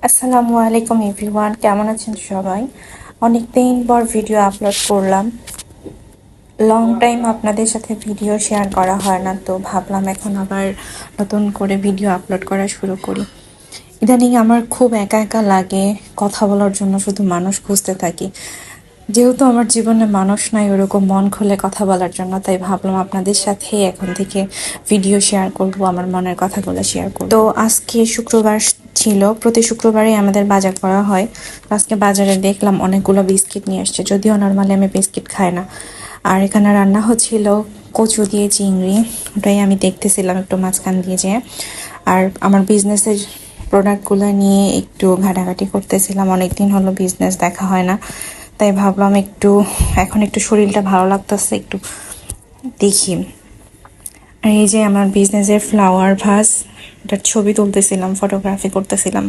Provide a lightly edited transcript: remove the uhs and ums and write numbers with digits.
আসসালামু আলাইকুম এভরিওয়ান, কেমন আছেন সবাই? অনেক দিন পর ভিডিও আপলোড করলাম। লং টাইম আপনাদের সাথে ভিডিও শেয়ার করা হয় না, তো ভাবলাম এখন আবার নতুন করে ভিডিও আপলোড করা শুরু করি। ইদানিং আমার খুব একা একা লাগে, কথা বলার জন্য শুধু মানুষ খুঁজতে থাকি। যেহেতু আমার জীবনে মানুষ নাই ওরকম মন খুলে কথা বলার জন্য, তাই ভাবলাম আপনাদের সাথে এখন থেকে ভিডিও শেয়ার করব, আমার মনের কথাগুলো শেয়ার করব। তো আজকে শুক্রবার ছিল, প্রতি শুক্রবারে আমাদের বাজার করা হয়। তো আজকে বাজারে দেখলাম অনেকগুলো বিস্কিট নিয়ে আসছে, যদিও নর্মালি আমি বিস্কিট খাই না। আর এখানে রান্না হচ্ছিল কচু দিয়ে চিংড়ি, ওটাই আমি দেখতেছিলাম একটু মাঝখান দিয়ে যেয়ে। আর আমার বিজনেসের প্রোডাক্টগুলো নিয়ে একটু ঘাটাঘাটি করতেছিলাম, অনেকদিন হলো বিজনেস দেখা হয় না, তাই ভাবলাম এখন একটু শরীরটা ভালো লাগতেছে, একটু দেখি। আর এই যে আমার বিজনেসের ফ্লাওয়ার ভাস, এটার ছবি তুলতেছিলাম, ফটোগ্রাফি করতেছিলাম।